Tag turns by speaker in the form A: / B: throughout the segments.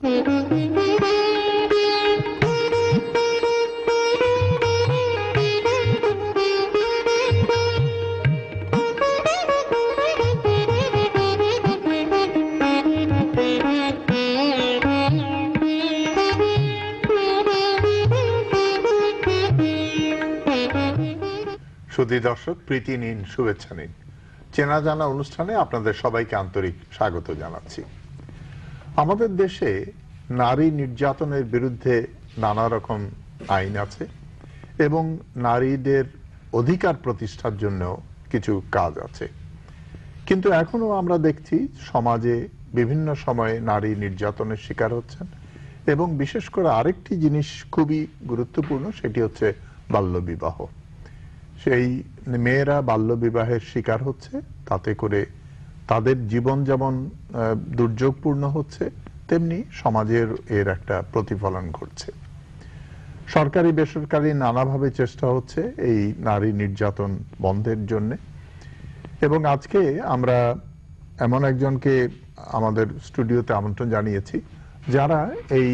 A: সুধী দর্শক, প্রীতি নিন, শুভেচ্ছা নিন। চেনা জানা অনুষ্ঠানে আপনাদের সবাইকে আন্তরিক স্বাগত জানাচ্ছি। আমাদের দেশে নারী নির্যাতনের বিরুদ্ধে নানা রকম আইন আছে এবং নারীদের অধিকার প্রতিষ্ঠার জন্য কিছু কাজ আছে, কিন্তু এখনো আমরা দেখছি সমাজে বিভিন্ন সময়ে নারী নির্যাতনের শিকার হচ্ছেন এবং বিশেষ করে আরেকটি জিনিস খুবই গুরুত্বপূর্ণ, সেটি হচ্ছে বাল্যবিবাহ। সেই মেয়েরা বাল্যবিবাহের শিকার হচ্ছে, তাতে করে তাদের জীবন যেমন দুর্যোগপূর্ণ হচ্ছে, তেমনি সমাজের এর একটা প্রতিফলন ঘটছে। সরকারি বেসরকারি নানাভাবে চেষ্টা হচ্ছে এই নারী নির্যাতন বন্ধের জন্য। এবং আজকে আমরা এমন একজনকে আমাদের স্টুডিওতে আমন্ত্রণ জানিয়েছি, যারা এই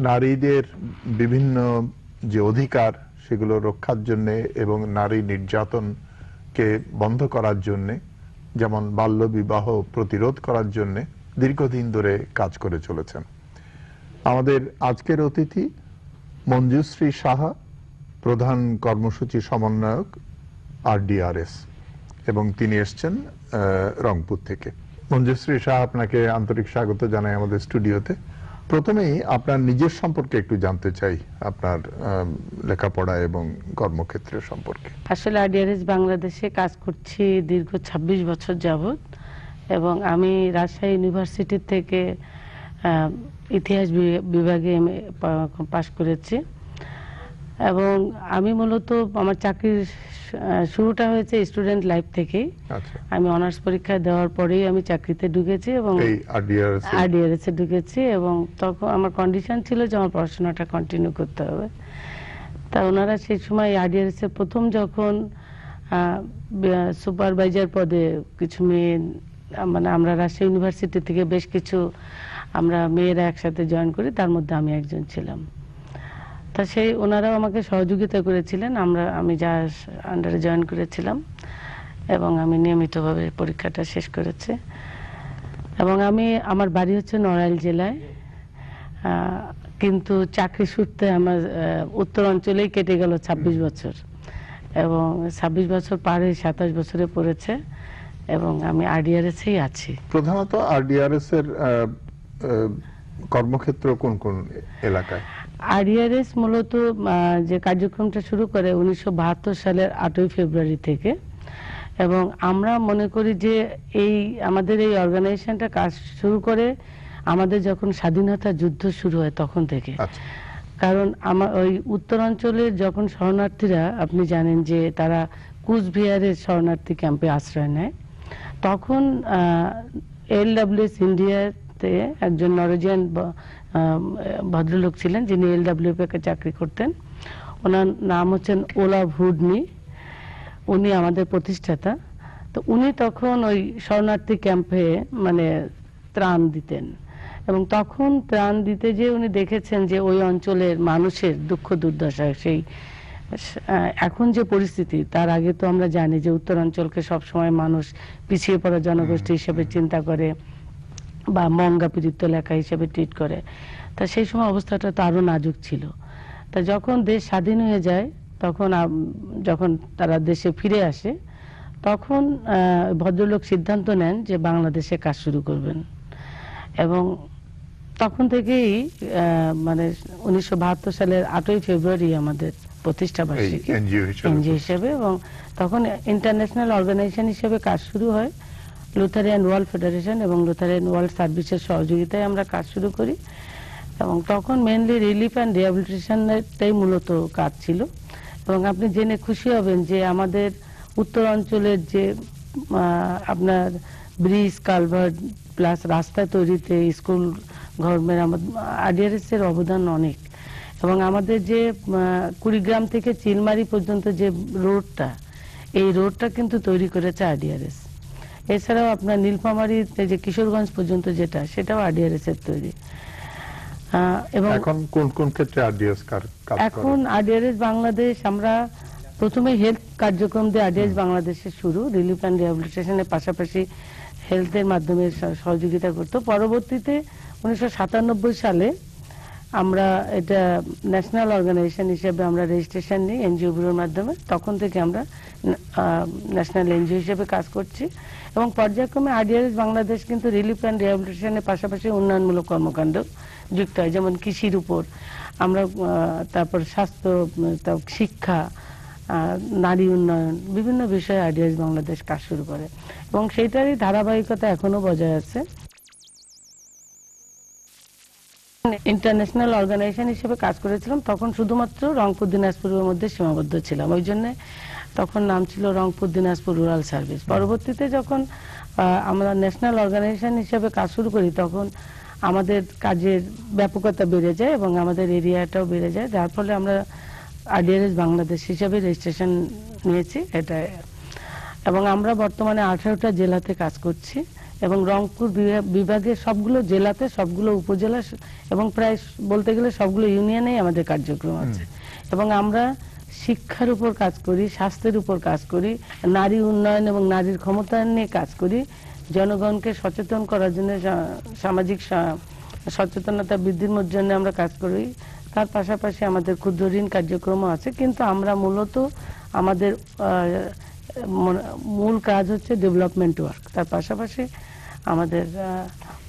A: নারীদের বিভিন্ন যে অধিকার সেগুলো রক্ষার জন্য এবং নারী নির্যাতনকে বন্ধ করার জন্য, যেমন বাল্যবিবাহ প্রতিরোধ করার জন্য দীর্ঘদিন ধরে কাজ করে চলেছেন। আমাদের আজকের অতিথি মঞ্জুশ্রী সাহা, প্রধান কর্মসূচি সমন্বয়ক RDRS, এবং তিনি এসছেন রংপুর থেকে। মঞ্জুশ্রী সাহা, আপনাকে আন্তরিক স্বাগত জানাই আমাদের স্টুডিওতে। প্রথমেই আপনার নিজের সম্পর্কে একটু জানতে চাই, আপনার লেখাপড়া এবং কর্মক্ষেত্রের সম্পর্কে।
B: আসলে RDRS বাংলাদেশে কাজ করছি দীর্ঘ 26 বছর যাবত, এবং আমি রাজশাহী ইউনিভার্সিটি থেকে ইতিহাস বিভাগে পাশ করেছি। এবং আমি মূলত আমার চাকরির শুরুটা হয়েছে স্টুডেন্ট লাইফ থেকেই। আমি অনার্স পরীক্ষা দেওয়ার পরেই আমি চাকরিতে ঢুকেছি এবং RDRS এ ঢুকেছি, এবং তখন আমার কন্ডিশন ছিল যে আমার পড়াশোনাটা কন্টিনিউ করতে হবে। তা ওনারা সেই সময় RDRS এর প্রথম যখন সুপারভাইজার পদে কিছু মেয়ে, মানে আমরা রাজশাহী ইউনিভার্সিটি থেকে বেশ কিছু আমরা মেয়েরা একসাথে জয়েন করি, তার মধ্যে আমি একজন ছিলাম। তা সেই ওনারাও আমাকে সহযোগিতা করেছিলেন, আমি যা আন্ডারে জয়েন করেছিলাম, এবং আমি নিয়মিতভাবে পরীক্ষাটা শেষ করেছি। এবং আমার বাড়ি হচ্ছে নড়াইল জেলায়, কিন্তু চাকরি সূত্রে আমার উত্তর অঞ্চলেই কেটে গেল 26 বছর, এবং 26 বছর পারে 27 বছরে পড়েছে, এবং আমি RDRS-এই আছি।
A: প্রধানত RDRS এর কর্মক্ষেত্র কোন কোন এলাকায়?
B: RDRS মূলত যে কার্যক্রমটা শুরু করে 1972 সালের 8ই ফেব্রুয়ারি থেকে, এবং আমরা মনে করি যে আমাদের এই অর্গানাইজেশনটা কাজ শুরু করে আমাদের যখন স্বাধীনতা যুদ্ধ শুরু হয় তখন থেকে। কারণ ওই উত্তরাঞ্চলের যখন শরণার্থীরা, আপনি জানেন যে তারা কুচবিহারের শরণার্থী ক্যাম্পে আশ্রয় নেয়, তখন LWS ইন্ডিয়াতে একজন নরওয়েজিয়ান ভদ্রলোক ছিলেন যিনি LWF-কে চাকরি করতেন। ওনার নাম হচ্ছেন ওলাভ হুডনি, উনি আমাদের প্রতিষ্ঠাতা। তো উনি তখন ওই শরণার্থী ক্যাম্পে মানে ত্রাণ দিতেন, এবং তখন ত্রাণ দিতে যে উনি দেখেছেন যে ওই অঞ্চলের মানুষের দুঃখ দুর্দশা, সেই এখন যে পরিস্থিতি, তার আগে তো আমরা জানি যে উত্তরাঞ্চলকে সবসময় মানুষ পিছিয়ে পড়া জনগোষ্ঠী হিসেবে চিন্তা করে বা মঙ্গা পীড়িত এলাকা হিসেবে ট্রিট করে। তা সেই সময় অবস্থাটা তো আরো নাজুক ছিল। তা যখন দেশ স্বাধীন হয়ে যায়, তখন যখন তারা দেশে ফিরে আসে, তখন ভদ্রলোক সিদ্ধান্ত নেন যে বাংলাদেশে কাজ শুরু করবেন। এবং তখন থেকেই মানে 1972 সালের 8ই ফেব্রুয়ারি আমাদের প্রতিষ্ঠা বার্ষিকী এনজিও হিসেবে, এবং তখন ইন্টারন্যাশনাল অর্গানাইজেশন হিসেবে কাজ শুরু হয়। লুথারিয়ান ওয়ার্ল্ড ফেডারেশন এবং লুথারিয়ান ওয়ার্ল্ড সার্ভিসের সহযোগিতায় আমরা কাজ শুরু করি, এবং তখন মেইনলি রিলিফ অ্যান্ড রিহ্যাবিলিটেশনটাই মূলত কাজ ছিল। এবং আপনি জেনে খুশি হবেন যে আমাদের উত্তর অঞ্চলের যে আপনার ব্রিজ, কালভার্ট প্লাস রাস্তা তৈরিতে, স্কুল, গভর্নমেন্ট, RDRS এর অবদান অনেক। এবং আমাদের যে কুড়িগ্রাম থেকে চিলমারি পর্যন্ত যে রোডটা, এই রোডটা কিন্তু তৈরি করেছে RDRS। এছাড়াও আপনার নীলফামারী যে কিশোরগঞ্জ পর্যন্ত যেটা, সেটাও RDRS এর তৈরি। এবং
A: এখন কোন কোন ক্ষেত্রে আরডিএস কাজ করে?
B: এখন আরডিআরএস বাংলাদেশ আমরা প্রথমে হেলথ কার্যক্রম দিয়ে আরডিআরএস বাংলাদেশের শুরু, রিলিফ অ্যান্ড রিহ্যাবিলিটেশনের পাশাপাশি হেলথের মাধ্যমে সহযোগিতা করত। পরবর্তীতে 1997 সালে আমরা এটা ন্যাশনাল অর্গানাইজেশন হিসেবে আমরা রেজিস্ট্রেশন নিই এনজিও ব্যুরোর মাধ্যমে। তখন থেকে আমরা ন্যাশনাল এনজিও হিসেবে কাজ করছি এবং পর্যায়ক্রমে আরডিআরএস বাংলাদেশ কিন্তু রিলিফ অ্যান্ড রিহ্যাবিলিটেশনের পাশাপাশি উন্নয়নমূলক কর্মকাণ্ড যুক্ত হয়, যেমন কৃষির উপর আমরা, তারপর স্বাস্থ্য, শিক্ষা, নারী উন্নয়ন, বিভিন্ন বিষয়ে আরডিআরএস বাংলাদেশ কাজ শুরু করে এবং সেইটারই ধারাবাহিকতা এখনো বজায় আছে। ইন্টারন্যাশনাল অর্গানাইজেশন হিসেবে কাজ করেছিলাম, তখন শুধুমাত্র রংপুর দিনাজপুরের মধ্যে সীমাবদ্ধ ছিলাম, ওই জন্য তখন নাম ছিল রংপুর দিনাজপুর রুরাল সার্ভিস। পরবর্তীতে যখন আমরা ন্যাশনাল অর্গানাইজেশন হিসেবে কাজ শুরু করি তখন আমাদের কাজের ব্যাপকতা বেড়ে যায় এবং আমাদের এরিয়াটাও বেড়ে যায়, যার ফলে আমরা আরডিআরএস বাংলাদেশ হিসেবে রেজিস্ট্রেশন নিয়েছি এটা। এবং আমরা বর্তমানে 18টা জেলাতে কাজ করছি এবং রংপুর বিভাগের সবগুলো জেলাতে, সবগুলো উপজেলা এবং প্রায় বলতে গেলে সবগুলো ইউনিয়নেই আমাদের কার্যক্রম আছে। এবং আমরা শিক্ষার উপর কাজ করি, স্বাস্থ্যের উপর কাজ করি, নারী উন্নয়ন এবং নারীর ক্ষমতায়ন নিয়ে কাজ করি, জনগণকে সচেতন করার জন্য, সামাজিক সচেতনতা বৃদ্ধির জন্য আমরা কাজ করি। তার পাশাপাশি আমাদের ক্ষুদ্র ঋণ কার্যক্রমও আছে, কিন্তু আমরা মূলত আমাদের মূল কাজ হচ্ছে ডেভেলপমেন্ট ওয়ার্ক। তার পাশাপাশি আমাদের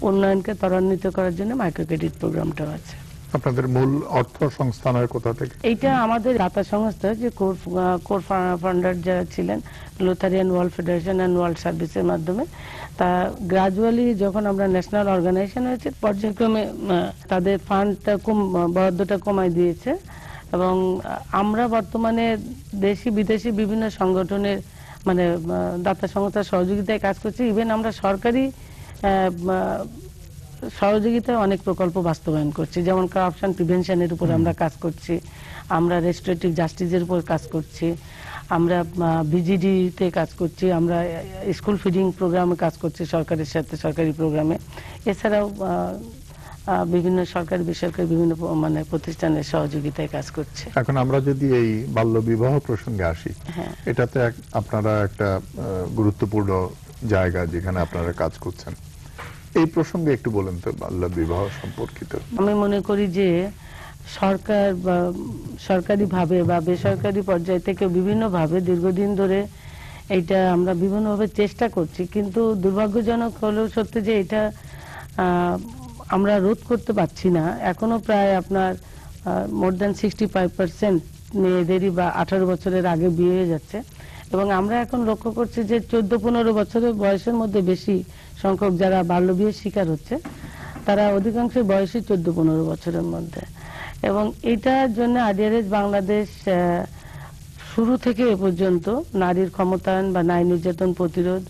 B: উন্নয়নকে ত্বরান্বিত করার জন্য মাইক্রো ক্রেডিট প্রোগ্রামটাও আছে।
A: আপনাদের মূল অর্থ সংস্থানের কোথা থেকে?
B: এইটা আমাদের দাতা সংস্থা, যে কোর ফান্ডার যারা ছিলেন, লুথারিয়ান ওয়ার্ল্ড ফেডারেশন অ্যান্ড ওয়ার্ল্ড সার্ভিসের মাধ্যমে। তা গ্রাজুয়ালি যখন আমরা ন্যাশনাল অর্গানাইজেশন হয়েছে, পর্যায়ক্রমে তাদের ফান্ডটা বরাদ্দটা কমাই দিয়েছে এবং আমরা বর্তমানে দেশি বিদেশি বিভিন্ন সংগঠনের মানে দাতা সংস্থার সহযোগিতায় কাজ করছি। ইভেন আমরা সরকারি সহযোগিতায় অনেক প্রকল্প বাস্তবায়ন করছি, যেমন কারাপশন প্রিভেনশনের উপর আমরা কাজ করছি, আমরা রেস্টোরেটিভ জাস্টিসের উপর কাজ করছি, আমরা বিজিডিতে কাজ করছি, আমরা স্কুল ফিডিং প্রোগ্রামে কাজ করছি সরকারের সাথে, সরকারি প্রোগ্রামে। এছাড়াও বিভিন্ন সরকারি বেসরকারি বিভিন্ন মানে প্রতিষ্ঠানের সহযোগিতায় কাজ করছে।
A: এখন আমরা যদি এই বাল্য বিবাহ প্রসঙ্গে আসি, এটাতে আপনারা একটা গুরুত্বপূর্ণ জায়গা যেখানে আপনারা কাজ করছেন, এই প্রসঙ্গে একটু বলেন তো বাল্য বিবাহ সম্পর্কিত।
B: আমি মনে করি যে সরকার বা সরকারি ভাবে বা বেসরকারি পর্যায় থেকে বিভিন্ন ভাবে দীর্ঘদিন ধরে এটা আমরা বিভিন্নভাবে চেষ্টা করছি, কিন্তু দুর্ভাগ্যজনক হলেও সত্যি যে এটা আমরা রোধ করতে পারছি না। এখনো প্রায় আপনার মোর দ্যান 65% মেয়েদেরই বা 18 বছরের আগে বিয়ে হয়ে যাচ্ছে এবং আমরা এখন লক্ষ্য করছি যে 14-15 বছরের বয়সের মধ্যে বেশি সংখ্যক যারা বাল্য বিয়ের শিকার হচ্ছে তারা অধিকাংশ বয়সী 14-15 বছরের মধ্যে। এবং এটার জন্য আরডিআরএস বাংলাদেশ শুরু থেকে এ পর্যন্ত নারীর ক্ষমতায়ন বা নারী নির্যাতন প্রতিরোধ,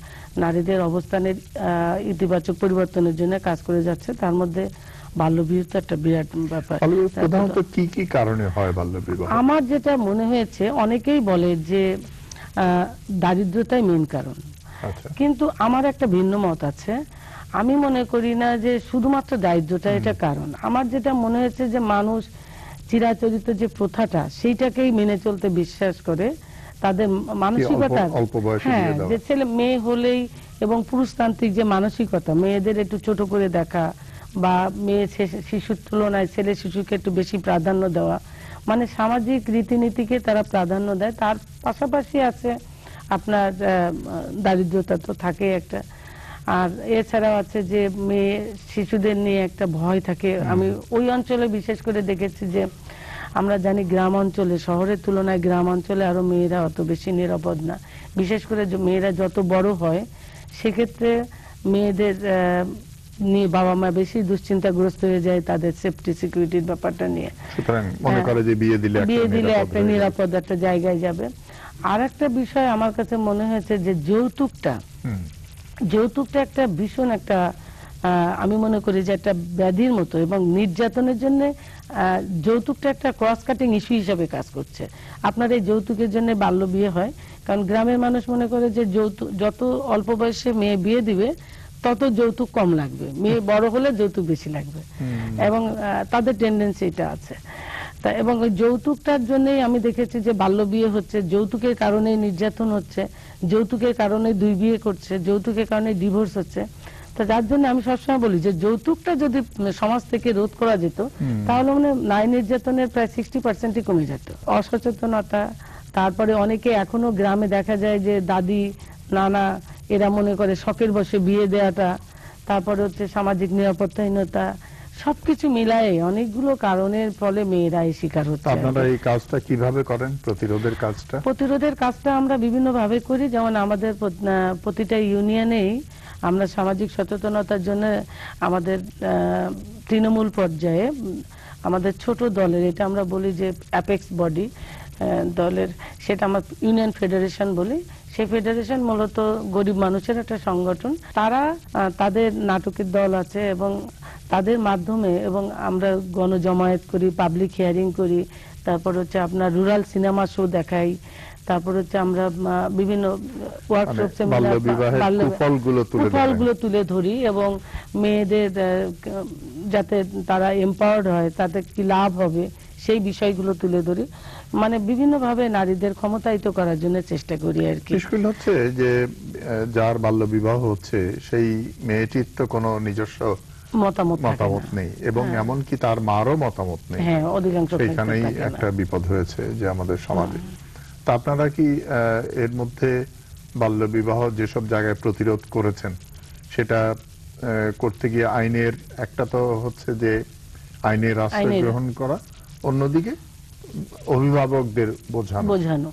B: নারীদের অবস্থানের ইতিবাচক পরিবর্তনের জন্য কাজ করে যাচ্ছে। তার মধ্যে বাল্যবিবাহ তো একটা বিরাট ব্যাপার।
A: প্রধানত কি কি কারণে হয় বাল্যবিবাহ?
B: আমার যেটা মনে হয়েছে, অনেকেই বলে যে দারিদ্রতাই মেইন কারণ, কিন্তু আমার একটা ভিন্ন মত আছে। আমি মনে করি না যে শুধুমাত্র দারিদ্রতা এটা কারণ। আমার যেটা মনে হয়েছে যে মানুষ চিরাচরিত যে প্রথাটা সেইটাকেই মেনে চলতে বিশ্বাস করে, তাদের মানসিকতা, হ্যাঁ, যে ছেলে মেয়ে হলেই এবং পুরুষতান্ত্রিক যে মানসিকতা, মেয়েদের একটু ছোট করে দেখা বা মেয়ে শিশুর তুলনায় ছেলে শিশুকে একটু বেশি প্রাধান্য দেওয়া, মানে সামাজিক রীতিনীতিকে তারা প্রাধান্য দেয়। তার পাশাপাশি আছে আপনার দারিদ্রতা তো থাকে একটা, আর এছাড়াও আছে যে মেয়ে শিশুদের নিয়ে একটা ভয় থাকে। আমি ওই অঞ্চলে বিশেষ করে দেখেছি যে আমরা জানি গ্রাম অঞ্চলে, শহরের তুলনায় গ্রাম অঞ্চলে আরো মেয়েরা অত বেশি নিরাপদ না। বিশেষ করে মেয়েরা যত বড় হয় সেক্ষেত্রে মেয়েদের নিয়ে বাবা মা বেশি দুশ্চিন্তাগ্রস্ত হয়ে যায় তাদের সেফটি সিকিউরিটির ব্যাপারটা নিয়ে।
A: সুতরাং মনে করে যে বিয়ে দিলে
B: একটা নিরাপদ একটা জায়গায় যাবে। আর একটা বিষয় আমার কাছে মনে হয়েছে যে যৌতুকটা একটা ভীষণ একটা, আমি মনে করি যে একটা ব্যাধির মতো, এবং নির্যাতনের জন্য যৌতুকটা একটা ক্রস কাটিং ইস্যু হিসেবে কাজ করছে। আপনার এই যৌতুকের জন্য বাল্য বিয়ে হয়, কারণ গ্রামের মানুষ মনে করে যে যৌতুক, যত অল্প বয়সে মেয়ে বিয়ে দিবে তত যৌতুক কম লাগবে, মেয়ে বড় হলে যৌতুক বেশি লাগবে, এবং তাদের টেন্ডেন্সি এটা আছে। তা এবং ওই যৌতুকটার জন্যই আমি দেখেছি যে বাল্য বিয়ে হচ্ছে, যৌতুকের কারণে নির্যাতন হচ্ছে, যৌতুকের কারণে দুই বিয়ে করছে, যৌতুকের কারণে ডিভোর্স হচ্ছে। তো যার জন্য আমি সবসময় বলি যে যৌতুকটা যদি সমাজ থেকে রোধ করা যেত তাহলে মানে নারী নির্যাতনের প্রায় 60%ই কমে যেত। অসচেতনতা, তারপরে অনেকে এখনো গ্রামে দেখা যায় যে দাদি নানা এরা মনে করে শখের বসে বিয়ে দেওয়াটা, তারপরে হচ্ছে সামাজিক নিরাপত্তাহীনতা, সবকিছু মিলায়ে অনেকগুলো কারণের ফলে মেয়েরা এই শিকার হচ্ছে।
A: আপনারা এই কাজটা কিভাবে করেন, প্রতিরোধের কাজটা?
B: প্রতিরোধের কাজটা আমরা বিভিন্ন ভাবে করি, যেমন আমাদের প্রতিটা ইউনিয়নেই আমরা সামাজিক সচেতনতার জন্য আমাদের তৃণমূল পর্যায়ে আমাদের ছোট দলের, এটা আমরা বলি যে অ্যাপেক্স বডি দলের, সেটা আমরা ইউনিয়ন ফেডারেশন বলি। সেই ফেডারেশন মূলত গরিব মানুষের একটা সংগঠন। তারা তাদের নাটকের দল আছে এবং তাদের মাধ্যমে, এবং আমরা গণজমায়েত করি, পাবলিক হিয়ারিং করি, তারপর হচ্ছে আপনার রুরাল সিনেমা শো দেখাই, তারপর হচ্ছে আমরা বিভিন্ন ওয়ার্কশপ সেমিনার কুফলগুলো তুলে ধরি এবং মেয়েদের যাতে তারা এম্পাওয়ার্ড হয়, তাতে কি লাভ হবে সেই বিষয়গুলো তুলে ধরি। মানে বিভিন্ন ভাবে নারীদের ক্ষমতায়িত করার জন্য চেষ্টা করি আর কি।
A: মুশকিল হচ্ছে যে যার বাল্য বিবাহ হচ্ছে সেই মেয়েটির তো কোনো নিজস্ব মতামত নেই, এবং এমনকি তার মারও মতামত নেই।
B: হ্যাঁ, অধিকাংশ
A: সেখানেই একটা বিপদ হয়েছে যে আমাদের সমাজে। তা আপনারা কি এর মধ্যে বাল্য বিবাহ যেসব জায়গায় প্রতিরোধ করেছেন সেটা করতে গিয়ে আইনের একটা তো হচ্ছে যে আইনের আশ্রয় গ্রহণ করা, অন্যদিকে অভিভাবকদের বোঝানো।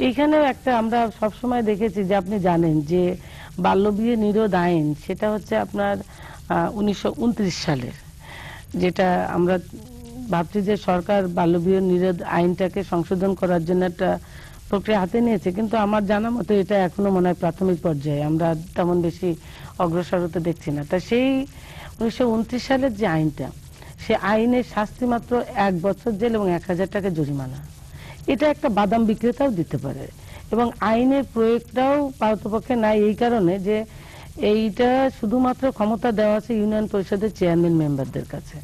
B: এইখানেও একটা আমরা সবসময় দেখেছি যে আপনি জানেন যে বাল্য বিয়ে নিরোধ আইন, সেটা হচ্ছে আপনার 1929 সালের, যেটা আমরা ভাবছি যে সরকার বাল্য বিয়ে নিরোধ আইনটাকে সংশোধন করার জন্য একটা প্রক্রিয়া হাতে নিয়েছে, কিন্তু আমার জানা মতো এটা এখনো মনে হয় প্রাথমিক পর্যায়ে, আমরা তেমন বেশি অগ্রসর হতে দেখছি না। তা সেই 1929 সালের যে আইনটা, সে আইনের শাস্তি মাত্র 1 বছর জেল এবং 1000 টাকা জরিমানা। এটা একটা বাদাম বিক্রেতাও দিতে পারে, এবং আইনের প্রয়োগটাও পারতপক্ষে নাই এই কারণে যে এইটা শুধুমাত্র ক্ষমতা দেওয়া আছে ইউনিয়ন পরিষদের চেয়ারম্যান মেম্বারদের কাছে।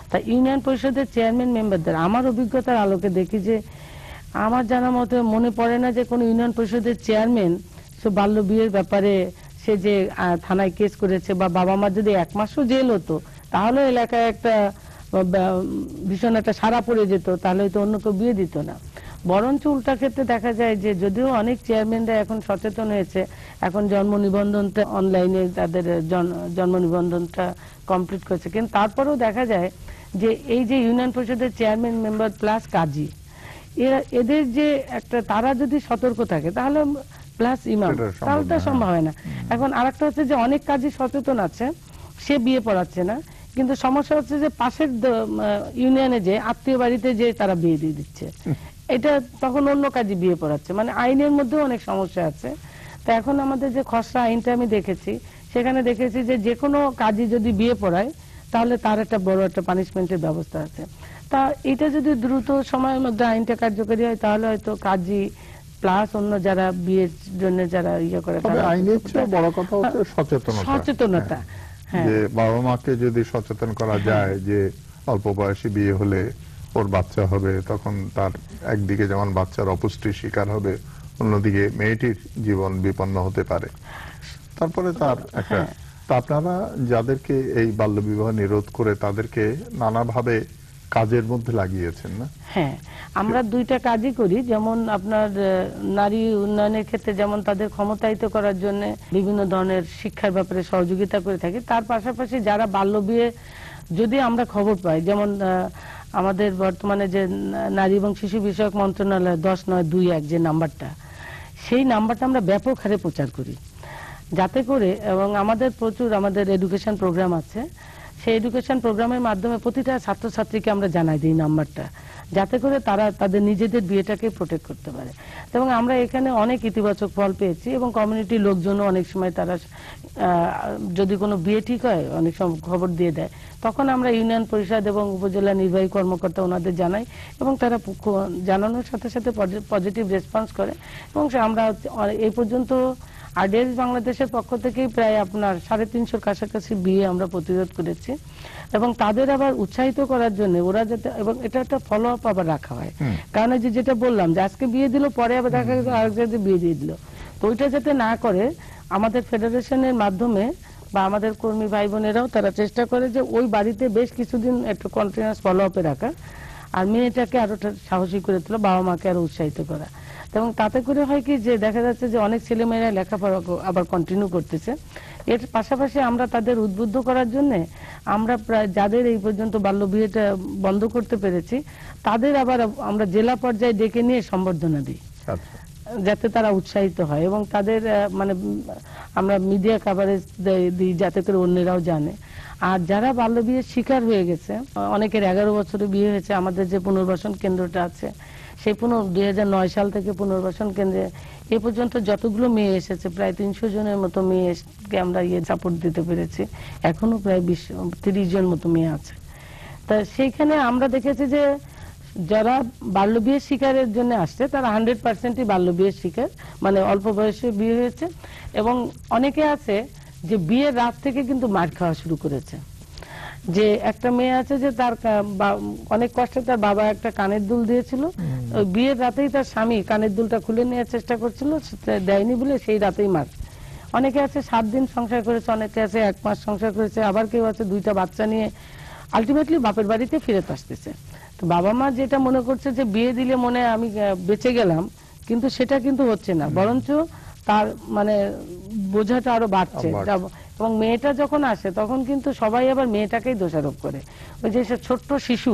B: তা ইউনিয়ন পরিষদের চেয়ারম্যান মেম্বারদের, আমার অভিজ্ঞতার আলোকে দেখি যে আমার জানা মতে মনে পড়ে না যে কোনো ইউনিয়ন পরিষদের চেয়ারম্যান সে বাল্য বিয়ের ব্যাপারে সে যে থানায় কেস করেছে, বা বাবা মার যদি 1 মাসও জেল হতো তাহলে এলাকায় একটা ভীষণ একটা সাড়া পড়ে যেত, তাহলে হয়তো অন্য কেউ বিয়ে দিত না। বরঞ্চ উল্টা ক্ষেত্রে দেখা যায় যে যদিও অনেক চেয়ারম্যানরা এখন সচেতন হয়েছে, এখন জন্ম নিবন্ধনটা অনলাইনে তাদের জন্ম নিবন্ধনটা কমপ্লিট করছে, কিন্তু তারপরেও দেখা যায় যে এই যে ইউনিয়ন পরিষদের চেয়ারম্যান মেম্বার প্লাস কাজী, এদের যে একটা, তারা যদি সতর্ক থাকে তাহলে প্লাস ইমাম, তাহলে তো সম্ভব হয় না। এখন আরেকটা হচ্ছে যে অনেক কাজী সচেতন আছে, সে বিয়ে পড়াচ্ছে না, কিন্তু সমস্যা হচ্ছে যে পাশের ইউনিয়নে যে আত্মীয় বাড়িতে যে তারা বিয়ে দিয়ে দিচ্ছে, এটা তখন অন্য কাজী বিয়ে পড়াচ্ছে, মানে আইনের মধ্যেও অনেক সমস্যা আছে। তো এখন আমাদের যে খসড়া আইনটা আমি দেখেছি, সেখানে দেখেছি যে যে কোনো কাজী যদি বিয়ে পড়ায় তাহলে তার একটা বড় একটা পানিশমেন্টের ব্যবস্থা আছে। তা এটা যদি দ্রুত সময়ের মধ্যে আইনটা কার্যকরী হয় তাহলে হয়তো কাজী প্লাস অন্য যারা বিয়ের জন্য যারা ইয়ে করে,
A: আইনের চেয়ে বড় কথা হচ্ছে সচেতনতা। যে বাবা মাকে যদি সচেতন করা যায় যে অল্প বয়সী বিয়ে হলে ওর বাচ্চা হবে, তখন তার একদিকে যেমন বাচ্চার অপুষ্টির শিকার হবে, অন্যদিকে মেয়েটির জীবন বিপন্ন হতে পারে। তারপরে তার একটা, আপনারা যাদেরকে এই বাল্য বিবাহ নিরোধ করে তাদেরকে নানাভাবে কাজের মধ্যে লাগিয়েছেন না?
B: হ্যাঁ, আমরা 2টা কাজই করি। যেমন আপনার নারী উন্নয়নের ক্ষেত্রে যেমন তাদের ক্ষমতায়িত করার জন্য বিভিন্ন ধরনের শিক্ষার ব্যাপারে সহযোগিতা করে থাকি, তার পাশাপাশি যারা বাল্য বিয়ে যদি আমরা খবর পাই, যেমন আমাদের বর্তমানে যে নারী এবং শিশু বিষয়ক মন্ত্রণালয় 10-9-2-1 যে নাম্বারটা, সেই নাম্বারটা আমরা ব্যাপক হারে প্রচার করি, যাতে করে, এবং আমাদের প্রচুর আমাদের এডুকেশন প্রোগ্রাম আছে, সেই এডুকেশন প্রোগ্রামের মাধ্যমে প্রতিটা ছাত্রছাত্রীকে আমরা জানাই দিই নাম্বারটা, যাতে করে তারা তাদের নিজেদের বিয়েটাকে প্রোটেক্ট করতে পারে। এবং আমরা এখানে অনেক ইতিবাচক ফল পেয়েছি, এবং কমিউনিটির লোকজনও অনেক সময় তারা যদি কোনো বিয়ে ঠিক হয় অনেক সময় খবর দিয়ে দেয়, তখন আমরা ইউনিয়ন পরিষদ এবং উপজেলা নির্বাহী কর্মকর্তা ওনাদের জানাই, এবং তারা জানানোর সাথে সাথে পজিটিভ রেসপন্স করে। এবং আমরা এই পর্যন্ত আরডিএস বাংলাদেশের পক্ষ থেকেই প্রায় আপনার 350 কাছাকাছি বিয়ে আমরা প্রতিরোধ করেছি, এবং তাদের আবার উৎসাহিত করার জন্য ওরা যাতে, এবং এটা একটা ফলো আপ আবার রাখা হয়, কারণ এই যে যেটা বললাম যে আজকে বিয়ে দিল, পরে আবার দেখা গেল আরেকজনকে বিয়ে দিয়ে দিল, তো ওইটা যাতে না করে আমাদের ফেডারেশনের মাধ্যমে বা আমাদের কর্মী ভাই বোনেরাও তারা চেষ্টা করে যে ওই বাড়িতে বেশ কিছুদিন একটু কন্টিনিউয়াস ফলো আপে রাখা, আর মেয়েটাকে আরো সাহসী করে তোলা, বাবা মাকে আরো উৎসাহিত করা। এবং তাতে করে হয় কি যে দেখা যাচ্ছে যে অনেক ছেলে মেয়েরা লেখাপড়া আবার কন্টিনিউ করতেছে। এর পাশাপাশি আমরা তাদের উদ্বুদ্ধ করার জন্য আমরা প্রায় যাদের এই পর্যন্ত বাল্য বিয়েটা বন্ধ করতে পেরেছি তাদের আবার আমরা জেলা পর্যায়ে ডেকে নিয়ে সম্বর্ধনা দিই, যাতে তারা উৎসাহিত হয়, এবং তাদের মানে আমরা মিডিয়া কভারেজ দিই যাতে করে অন্যরাও জানে। আর যারা বাল্য বিয়ের শিকার হয়ে গেছে, অনেকের 11 বছরে বিয়ে হয়েছে, আমাদের যে পুনর্বাসন কেন্দ্রটা আছে সেই 2009 সাল থেকে পুনর্বাসন কেন্দ্রে এ পর্যন্ত যতগুলো মেয়ে এসেছে প্রায় 300 জনের মতো মেয়েকে আমরা সাপোর্ট দিতে পেরেছি। এখনো প্রায় 30 জন মতো মেয়ে আছে। তা সেইখানে আমরা দেখেছি যে যারা বাল্য বিয়ের শিকারের জন্য আসছে তারা 100%ই বাল্য বিয়ের শিকার, মানে অল্প বয়সে বিয়ে হয়েছে, এবং অনেকে আছে যে বিয়ের রাত থেকে কিন্তু মার খাওয়া শুরু করেছে। যে একটা মেয়ে আছে যে তার অনেক কষ্টে তার বাবা একটা কানের দুল দিয়েছিল, ওই বিয়ের রাতেই তার স্বামী কানের দুলটা খুলে নেওয়ার চেষ্টা করছিল, দেয়নি বলে সেই রাতেই মার। অনেকে আছে 7 দিন সংসার করেছে, অনেকে আছে 1 মাস সংসার করেছে, আবার কেউ আছে 2টা বাচ্চা নিয়ে আলটিমেটলি বাপের বাড়িতে ফিরত আসতেছে। তো বাবা মা যেটা মনে করছে যে বিয়ে দিলে মনে আমি বেঁচে গেলাম, কিন্তু সেটা কিন্তু হচ্ছে না, বরঞ্চ তার মানে বোঝাটা আরো বাড়ছে। এবং মেয়েটা যখন আসে তখন কিন্তু সবাই আবার মেয়েটাকেই দোষারোপ করে, ওই যে সে ছোট্ট শিশু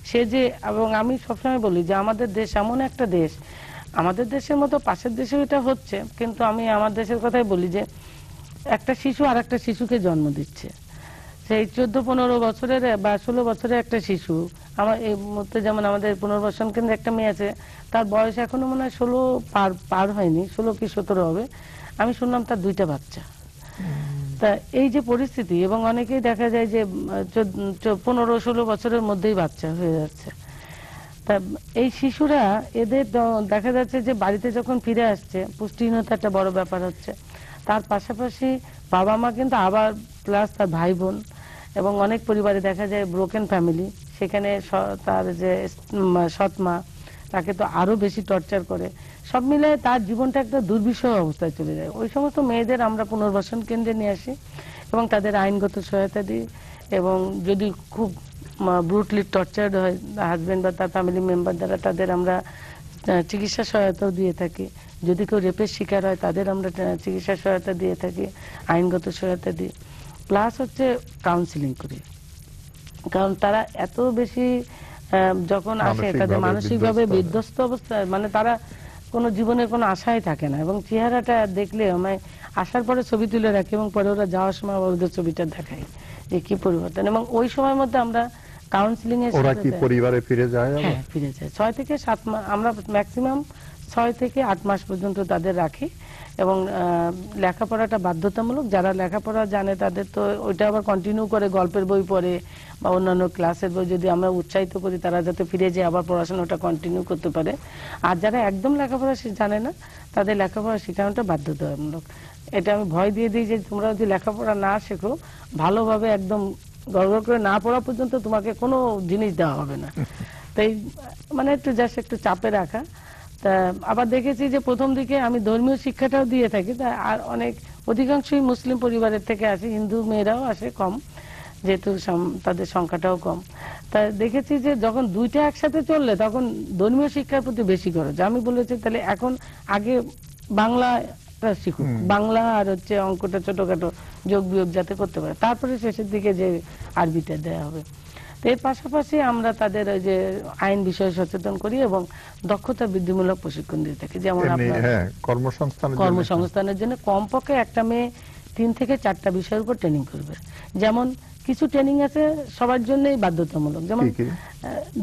B: সে যে। এবং আমি সবসময় বলি যে আমাদের দেশ এমন একটা দেশ, আমাদের দেশের মতো পাশের দেশেও এটা হচ্ছে, কিন্তু আমি আমার দেশের কথাই বলি যে একটা শিশু আর একটা শিশুকে জন্ম দিচ্ছে। সেই 14-15 বছরের বা 16 বছরের একটা শিশু, আমার এই মুহূর্তে যেমন আমাদের পুনর্বাসন কেন্দ্রে একটা মেয়ে আছে, তার বয়স এখনো মনে হয় 16 পার হয়নি, 16 কি 17 হবে। আমি শুনলাম তার 2টা বাচ্চা। তা এই যে পরিস্থিতি, এবং অনেকেই দেখা যায় যে 15-16 বছরের মধ্যেই বাচ্চা হয়ে যাচ্ছে। তা এই শিশুরা এদের দেখা যাচ্ছে যে বাড়িতে যখন ফিরে আসছে পুষ্টিহীনতা একটা বড় ব্যাপার হচ্ছে, তার পাশাপাশি বাবা মা কিন্তু আবার প্লাস তার ভাই বোন, এবং অনেক পরিবারে দেখা যায় ব্রোকেন ফ্যামিলি, সেখানে তার যে সৎ মা তাকে তো আরো বেশি টর্চার করে, সব মিলে তার জীবনটা একটা দুর্বিষহ অবস্থায় চলে যায়। ওই সমস্ত মেয়েদের আমরা পুনর্বাসন কেন্দ্রে নিয়ে আসি এবং তাদের আইনগত সহায়তা দিই, এবং যদি খুব ব্রুটলি টর্চার্ড হয় হাজবেন্ড বা তার ফ্যামিলি মেম্বার দ্বারা, তাদের আমরা চিকিৎসা সহায়তাও দিয়ে থাকি। যদি কেউ রেপের শিকার হয় তাদের আমরা চিকিৎসা সহায়তা দিয়ে থাকি, আইনগত সহায়তা দিই, প্লাস হচ্ছে কাউন্সিলিং করি। কারণ তারা এত বেশি যখন আসে তাদের মানসিকভাবে বিধ্বস্ত অবস্থায়, মানে তারা কোনো জীবনের কোনো আশাই থাকে না, এবং চেহারাটা দেখলে আমায় আসার পরে ছবি তুলে রাখি, এবং পরে ওরা যাওয়ার সময় ওদের ছবিটা দেখাই যে কি পরিবর্তন। এবং ওই সময়ের মধ্যে আমরা কাউন্সিলিং এর
A: ওরা কি পরিবারে ফিরে যায়?
B: হ্যাঁ, ফিরে যায়। 6 থেকে 7 মাস, আমরা ম্যাক্সিমাম 6 থেকে 8 মাস পর্যন্ত তাদের রাখি, এবং লেখাপড়াটা বাধ্যতামূলক। যারা লেখাপড়া জানে তাদের তো ওইটা আবার কন্টিনিউ করে, গল্পের বই পড়ে বা অন্যান্য ক্লাসের বই যদি আমরা উৎসাহিত করি তারা যাতে ফিরে যায় আবার পড়াশোনাটা কন্টিনিউ করতে পারে। আর যারা একদম লেখাপড়া জানে না তাদের লেখাপড়া শেখানোটা বাধ্যতামূলক। এটা আমি ভয় দিয়ে দিই যে তোমরা যদি লেখাপড়া না শেখো ভালোভাবে, একদম গড়গড় করে না পড়া পর্যন্ত তোমাকে কোনো জিনিস দেওয়া হবে না। তাই মানে একটু জাস্ট একটু চাপে রাখা। তা আবার দেখেছি যে প্রথম দিকে আমি ধর্মীয় শিক্ষাটাও দিয়ে থাকি, তা আর অনেক অধিকাংশই মুসলিম পরিবারের থেকে আসে, হিন্দু মেয়েরাও আসে কম, যেহেতু তাদের সংখ্যাটাও কম। তা দেখেছি যে যখন 2টা একসাথে চললে তখন ধর্মীয় শিক্ষার প্রতি বেশি খরচ। আমি বলেছি তাহলে এখন আগে বাংলাটা শিখুক, বাংলা আর হচ্ছে অঙ্কটা ছোটখাটো যোগ বিয়োগ যাতে করতে পারে, তারপরে শেষের দিকে যে আরবিটা দেওয়া হবে। এর পাশাপাশি আমরা তাদের ওই যে আইন বিষয়ে সচেতন করি এবং দক্ষতা বৃদ্ধিমূলক প্রশিক্ষণ দিয়ে থাকি। যেমন আপনার কর্মসংস্থানের জন্য কমপক্ষে একটা মেয়ে 3 থেকে 4টা বিষয়ের উপর ট্রেনিং করবে। যেমন কিছু ট্রেনিং আছে সবার জন্যই বাধ্যতামূলক, যেমন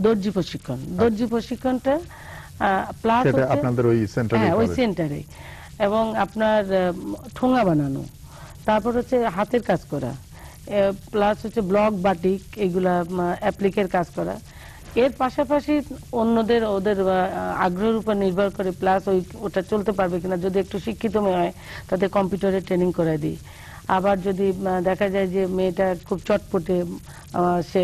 B: দর্জি প্রশিক্ষণ। দর্জি প্রশিক্ষণটা প্লাস
A: আপনাদের ওই
B: সেন্টারে, এবং আপনার ঠোঙা বানানো, তারপর হচ্ছে হাতের কাজ করা, প্লাস হচ্ছে ব্লক বাটিক, এগুলা অ্যাপ্লিকের কাজ করা, এর পাশাপাশি অন্যদের ওদের আগ্রহের উপর নির্ভর করে, প্লাস ওটা চলতে পারবে কিনা, যদি একটু শিক্ষিত মেয়ে হয় তাদের কম্পিউটারে ট্রেনিং করে দিই। আবার যদি দেখা যায় যে মেয়েটা খুব চটপটে, সে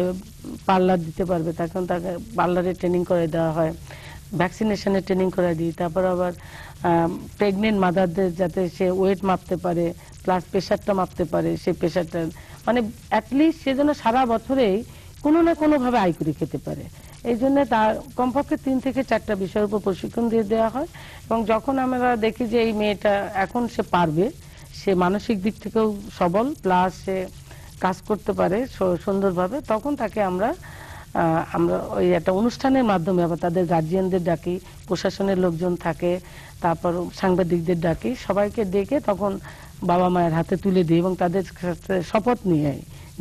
B: পার্লার দিতে পারবে, তখন তাকে পার্লারে ট্রেনিং করে দেওয়া হয়, ভ্যাকসিনেশনের ট্রেনিং করে দিই। তারপর আবার প্রেগনেন্ট মাদারদের যাতে সে ওয়েট মাপতে পারে, প্লাস প্রেশারটা মাপতে পারে, সেই প্রেশারটা মানে অ্যাটলিস্ট সে যেন সারা বছরেই কোনো না কোনো ভাবে আয় করে খেতে পারে। এই জন্য তার কমপক্ষে 3 থেকে 4টা বিষয়ের উপর প্রশিক্ষণ দিয়ে দেওয়া হয়। এবং যখন আমরা দেখি যে এই মেয়েটা এখন সে পারবে, সে মানসিক দিক থেকেও সবল, প্লাস সে কাজ করতে পারে সুন্দরভাবে, তখন তাকে আমরা ওই একটা অনুষ্ঠানের মাধ্যমে আবার তাদের গার্জিয়ানদের ডাকি, প্রশাসনের লোকজন থাকে, তারপর সাংবাদিকদের ডাকি, সবাইকে ডেকে তখন বাবা মায়ের হাতে তুলে দিই এবং তাদের সাথে শপথ নিয়ে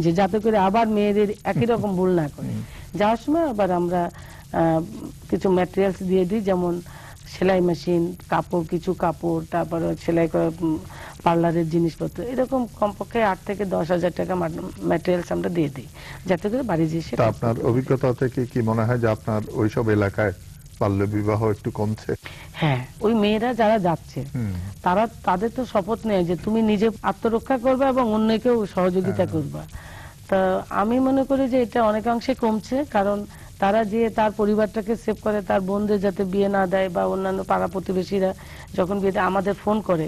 B: যে যাতে করে আবার মেয়েদের একই রকম ভুল না করে। যাওয়ার সময় আবার আমরা কিছু ম্যাটেরিয়ালস দিয়ে দিই, যেমন সেলাই মেশিন, কাপড়, কিছু কাপড়, তারপরে সেলাই করা পার্লারের জিনিসপত্র, এরকম কমপক্ষে 8 থেকে 10,000 টাকা ম্যাটেরিয়ালস আমরা দিয়ে দিই, যাতে করে বাড়ি যেসে।
A: আপনার অভিজ্ঞতা থেকে কি মনে হয় যে আপনার ওইসব এলাকায় বাল্য বিবাহ একটু কমছে?
B: হ্যাঁ, ওই মেয়েরা যারা যাচ্ছে তাদের তো শপথ নেয় যে তুমি নিজে আত্মরক্ষা করবে এবং অন্যকেও সহযোগিতা করবা। তা আমি মনে করি যে এটা অনেকাংশে কমছে, কারণ তারা যে তার পরিবারটাকে সেভ করে, তার বোনদের যাতে বিয়ে না দেয়, বা অন্যান্য পাড়া প্রতিবেশীরা যখন বিয়ে আমাদের ফোন করে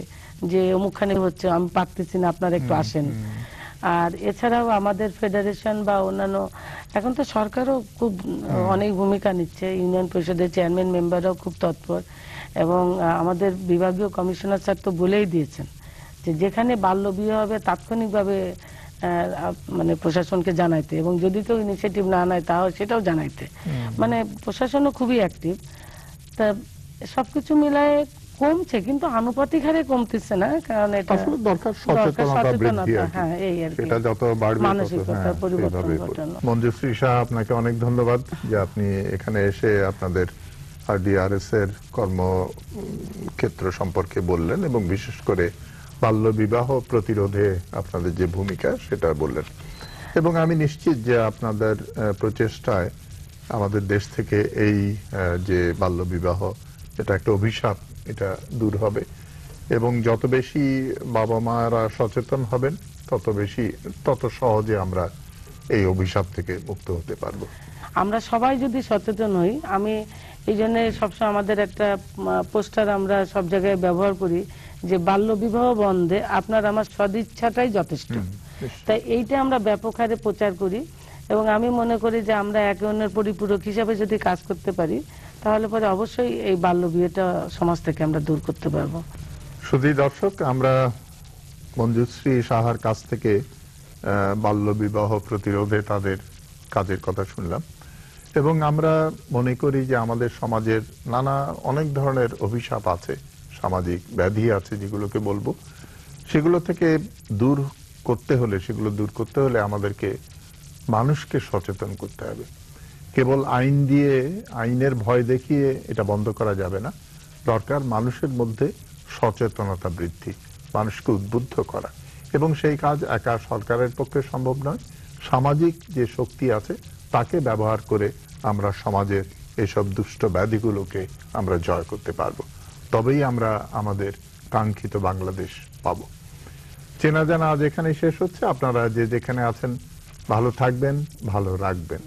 B: যে অমুকখানে হচ্ছে, আমি পারতেছি না, আপনারা একটু আসেন। আর এছাড়াও আমাদের ফেডারেশন বা অন্যান্য, এখন তো সরকারও খুব অনেক ভূমিকা নিচ্ছে, ইউনিয়ন পরিষদের চেয়ারম্যান মেম্বাররাও খুব তৎপর, এবং আমাদের বিভাগীয় কমিশনার স্যার তো বলেই দিয়েছেন যে যেখানে বাল্য বিয়ে হবে তাৎক্ষণিকভাবে মানে প্রশাসনকে জানাইতে, এবং যদি কেউ ইনিশিয়েটিভ না নেয় তাও সেটাও জানাইতে। মানে প্রশাসনও খুবই অ্যাক্টিভ। তা সবকিছু মিলায় কমছে, কিন্তু আনুপাতিক হারে কমতেছে না, কারণ এটা
A: আসলে দরকার সচেতনতা বৃদ্ধি।
B: হ্যাঁ, এই আর কি,
A: এটা যত বাড়বে
B: মানসিকতার পরিবর্তন ঘটানো।
A: মঞ্জুশ্রী শাহ, আপনাকে অনেক ধন্যবাদ যে আপনি এখানে এসে আপনাদের RDRS এর কর্মক্ষেত্র সম্পর্কে বললেন, এবং বিশেষ করে বাল্য বিবাহ প্রতিরোধে আপনাদের যে ভূমিকা সেটা বললেন। এবং আমি নিশ্চিত যে আপনাদের প্রচেষ্টায় আমাদের দেশ থেকে এই যে বাল্য বিবাহ, এটা একটা অভিশাপ, এটা দূর হবে, এবং যত বেশি বাবা মারা সচেতন হবেন তত সহজে আমরা এই অভিশাপ থেকে মুক্ত হতে পারবো।
B: আমরা সবাই যদি সচেতন হই, আমি এই জন্য সবসময় আমাদের একটা পোস্টার আমরা সব জায়গায় ব্যবহার করি যে বাল্য বিবাহ বন্ধে আপনার আমার সদিচ্ছাটাই যথেষ্ট। তাই এইটা আমরা ব্যাপক হারে প্রচার করি, এবং আমি মনে করি যে আমরা একে অন্যের পরিপূরক হিসাবে যদি কাজ করতে পারি, তাহলে পরে অবশ্যই এই বাল্য বিয়েটা সমাজ থেকে আমরা দূর করতে পারবো।
A: শুধু দর্শক, আমরা মঞ্জুশ্রী সাহার কাছ থেকে বাল্য বিবাহ প্রতিরোধে তাদের কাজের কথা শুনলাম, এবং আমরা মনে করি যে আমাদের সমাজের অনেক ধরনের অভিশাপ আছে, সামাজিক ব্যাধি আছে, যেগুলোকে বলবো, সেগুলো থেকে দূর করতে হলে আমাদেরকে মানুষকে সচেতন করতে হবে। কেবল আইন দিয়ে, আইনের ভয় দেখিয়ে এটা বন্ধ করা যাবে না। দরকার মানুষের মধ্যে সচেতনতা বৃদ্ধি, মানুষকে উদ্বুদ্ধ করা, এবং সেই কাজ একা সরকারের পক্ষে সম্ভব নয়। সামাজিক যে শক্তি আছে তাকে ব্যবহার করে আমরা সমাজের এসব দুষ্ট ব্যাধিগুলোকে আমরা জয় করতে পারবো। তবেই আমরা আমাদের কাঙ্ক্ষিত বাংলাদেশ পাবো। চেনা জানা আজ এখানে শেষ হচ্ছে। আপনারা যে যেখানে আছেন ভালো থাকবেন, ভালো রাখবেন।